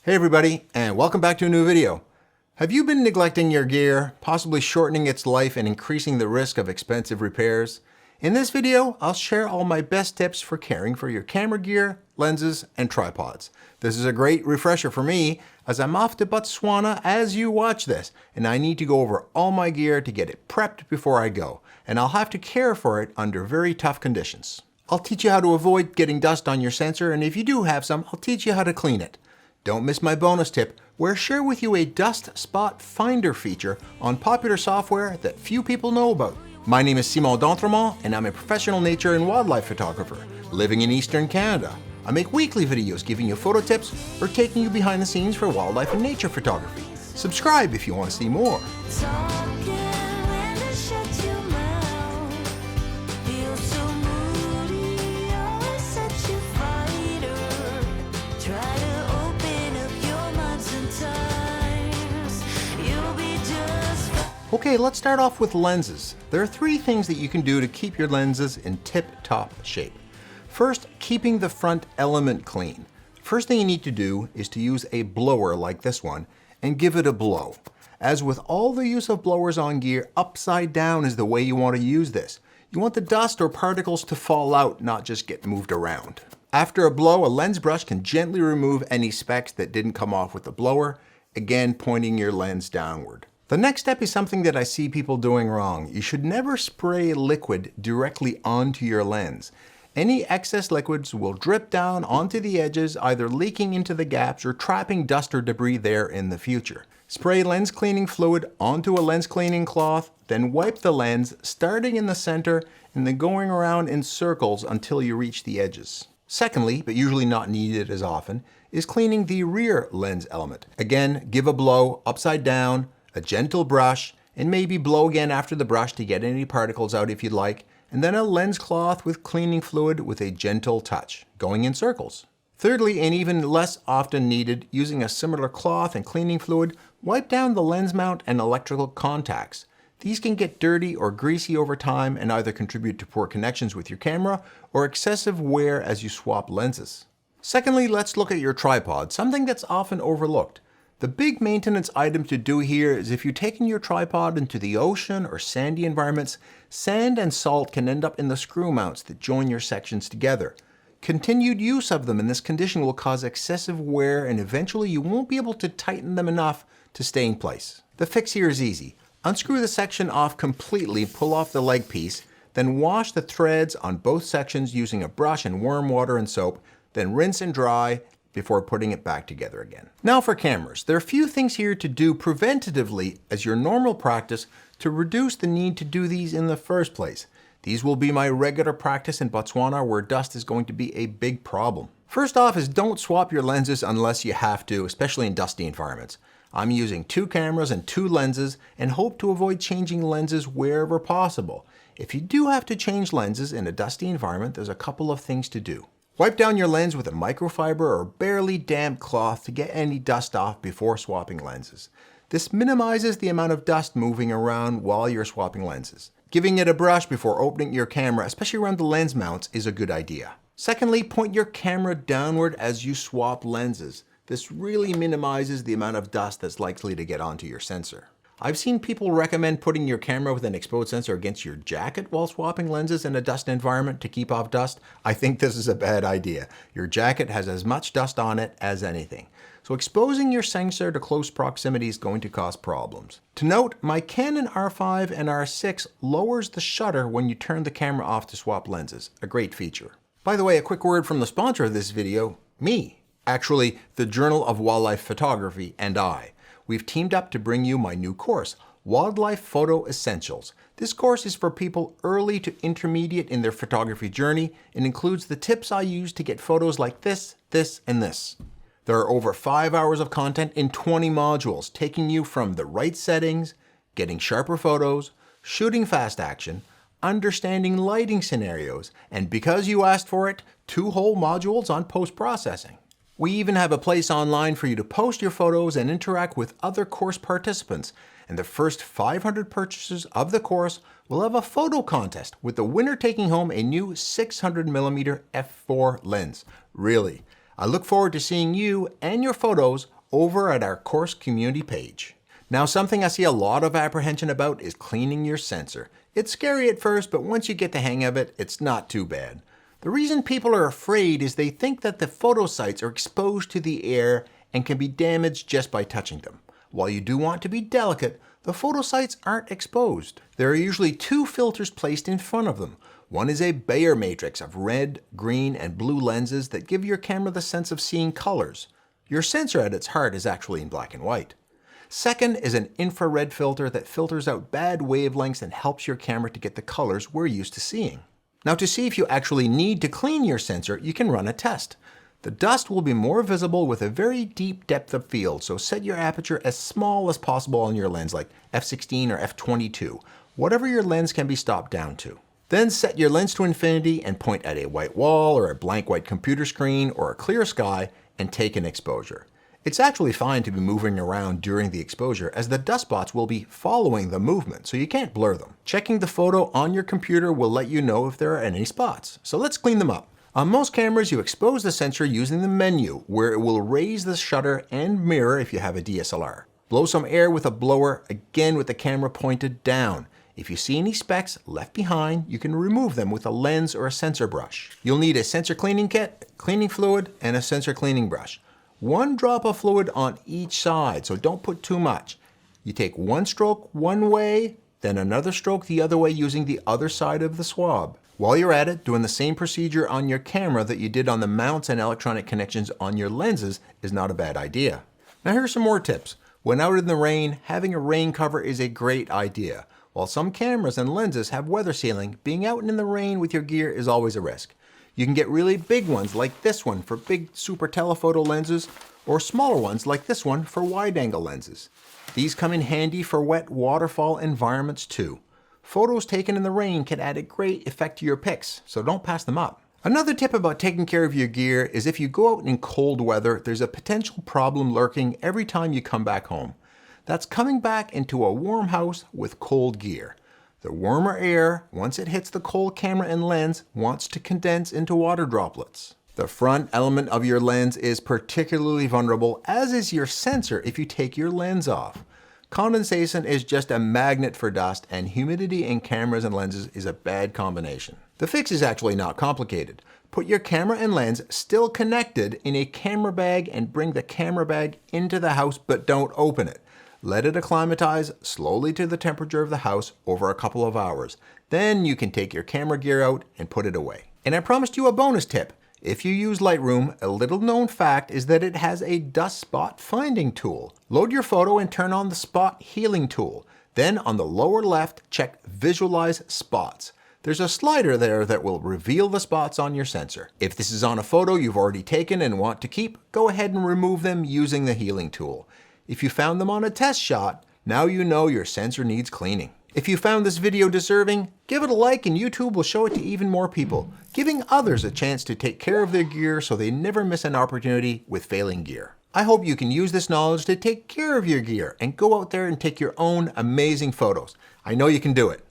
Hey everybody, and welcome back to a new video. Have you been neglecting your gear, possibly shortening its life and increasing the risk of expensive repairs? In this video, I'll share all my best tips for caring for your camera gear, lenses, and tripods. This is a great refresher for me as I'm off to Botswana as you watch this, and I need to go over all my gear to get it prepped before I go, and I'll have to care for it under very tough conditions. I'll teach you how to avoid getting dust on your sensor, and if you do have some, I'll teach you how to clean it. Don't miss my bonus tip, where I share with you a dust spot finder feature on popular software that few people know about. My name is Simon D'Entremont, and I'm a professional nature and wildlife photographer living in Eastern Canada. I make weekly videos giving you photo tips or taking you behind the scenes for wildlife and nature photography. Subscribe if you want to see more. Okay, let's start off with lenses. There are three things that you can do to keep your lenses in tip-top shape. First, keeping the front element clean. First thing you need to do is to use a blower like this one and give it a blow. As with all the use of blowers on gear, upside down is the way you want to use this. You want the dust or particles to fall out, not just get moved around. After a blow, a lens brush can gently remove any specks that didn't come off with the blower, again pointing your lens downward. The next step is something that I see people doing wrong. You should never spray liquid directly onto your lens. Any excess liquids will drip down onto the edges, either leaking into the gaps or trapping dust or debris there in the future. Spray lens cleaning fluid onto a lens cleaning cloth, then wipe the lens, starting in the center and then going around in circles until you reach the edges. Secondly, but usually not needed as often, is cleaning the rear lens element. Again, give a blow upside down, a gentle brush, and maybe blow again after the brush to get any particles out if you'd like, and then a lens cloth with cleaning fluid with a gentle touch, going in circles. Thirdly, and even less often needed, using a similar cloth and cleaning fluid, wipe down the lens mount and electrical contacts. These can get dirty or greasy over time and either contribute to poor connections with your camera or excessive wear as you swap lenses. Secondly, let's look at your tripod, something that's often overlooked. The big maintenance item to do here is if you're taking your tripod into the ocean or sandy environments, sand and salt can end up in the screw mounts that join your sections together. Continued use of them in this condition will cause excessive wear and eventually you won't be able to tighten them enough to stay in place. The fix here is easy. Unscrew the section off completely, pull off the leg piece, then wash the threads on both sections using a brush and warm water and soap, then rinse and dry before putting it back together again. Now for cameras. There are a few things here to do preventatively as your normal practice to reduce the need to do these in the first place. These will be my regular practice in Botswana where dust is going to be a big problem. First off is don't swap your lenses unless you have to, especially in dusty environments. I'm using 2 cameras and 2 lenses and hope to avoid changing lenses wherever possible. If you do have to change lenses in a dusty environment, there's a couple of things to do. Wipe down your lens with a microfiber or barely damp cloth to get any dust off before swapping lenses. This minimizes the amount of dust moving around while you're swapping lenses. Giving it a brush before opening your camera, especially around the lens mounts, is a good idea. Secondly, point your camera downward as you swap lenses. This really minimizes the amount of dust that's likely to get onto your sensor. I've seen people recommend putting your camera with an exposed sensor against your jacket while swapping lenses in a dust environment to keep off dust. I think this is a bad idea. Your jacket has as much dust on it as anything. So exposing your sensor to close proximity is going to cause problems. To note, my Canon R5 and R6 lowers the shutter when you turn the camera off to swap lenses. A great feature. By the way, a quick word from the sponsor of this video, me. Actually, the Journal of Wildlife Photography and I. We've teamed up to bring you my new course, Wildlife Photo Essentials. This course is for people early to intermediate in their photography journey and includes the tips I use to get photos like this, and this. There are over 5 hours of content in 20 modules, taking you from the right settings, getting sharper photos, shooting fast action, understanding lighting scenarios, and because you asked for it, 2 whole modules on post-processing. We even have a place online for you to post your photos and interact with other course participants. And the first 500 purchases of the course will have a photo contest with the winner taking home a new 600mm f4 lens. Really, I look forward to seeing you and your photos over at our course community page. Now, something I see a lot of apprehension about is cleaning your sensor. It's scary at first, but once you get the hang of it, it's not too bad. The reason people are afraid is they think that the photo sites are exposed to the air and can be damaged just by touching them. While you do want to be delicate, the photo sites aren't exposed. There are usually two filters placed in front of them. One is a Bayer matrix of red, green, and blue lenses that give your camera the sense of seeing colors. Your sensor at its heart is actually in black and white. Second is an infrared filter that filters out bad wavelengths and helps your camera to get the colors we're used to seeing. Now, to see if you actually need to clean your sensor, you can run a test. The dust will be more visible with a very deep depth of field, so set your aperture as small as possible on your lens, like f16 or f22, whatever your lens can be stopped down to. Then set your lens to infinity and point at a white wall or a blank white computer screen or a clear sky and take an exposure. It's actually fine to be moving around during the exposure, as the dust spots will be following the movement, so you can't blur them. Checking the photo on your computer will let you know if there are any spots. So let's clean them up. On most cameras, you expose the sensor using the menu, where it will raise the shutter and mirror if you have a DSLR. Blow some air with a blower, again with the camera pointed down. If you see any specks left behind, you can remove them with a lens or a sensor brush. You'll need a sensor cleaning kit, cleaning fluid, and a sensor cleaning brush. One drop of fluid on each side, so don't put too much. You take one stroke one way, then another stroke the other way using the other side of the swab. While you're at it, doing the same procedure on your camera that you did on the mounts and electronic connections on your lenses is not a bad idea. Now here's some more tips. When out in the rain, having a rain cover is a great idea. While some cameras and lenses have weather sealing, being out in the rain with your gear is always a risk. You can get really big ones like this one for big super telephoto lenses, or smaller ones like this one for wide-angle lenses. These come in handy for wet waterfall environments too. Photos taken in the rain can add a great effect to your pics, so don't pass them up. Another tip about taking care of your gear is if you go out in cold weather, there's a potential problem lurking every time you come back home. That's coming back into a warm house with cold gear. The warmer air, once it hits the cold camera and lens, wants to condense into water droplets. The front element of your lens is particularly vulnerable, as is your sensor if you take your lens off. Condensation is just a magnet for dust, and humidity in cameras and lenses is a bad combination. The fix is actually not complicated. Put your camera and lens still connected in a camera bag and bring the camera bag into the house, but don't open it. Let it acclimatize slowly to the temperature of the house over a couple of hours. Then you can take your camera gear out and put it away. And I promised you a bonus tip. If you use Lightroom, a little known fact is that it has a dust spot finding tool. Load your photo and turn on the spot healing tool. Then on the lower left, check Visualize Spots. There's a slider there that will reveal the spots on your sensor. If this is on a photo you've already taken and want to keep, go ahead and remove them using the healing tool. If you found them on a test shot, now you know your sensor needs cleaning. If you found this video deserving, give it a like and YouTube will show it to even more people, giving others a chance to take care of their gear so they never miss an opportunity with failing gear. I hope you can use this knowledge to take care of your gear and go out there and take your own amazing photos. I know you can do it.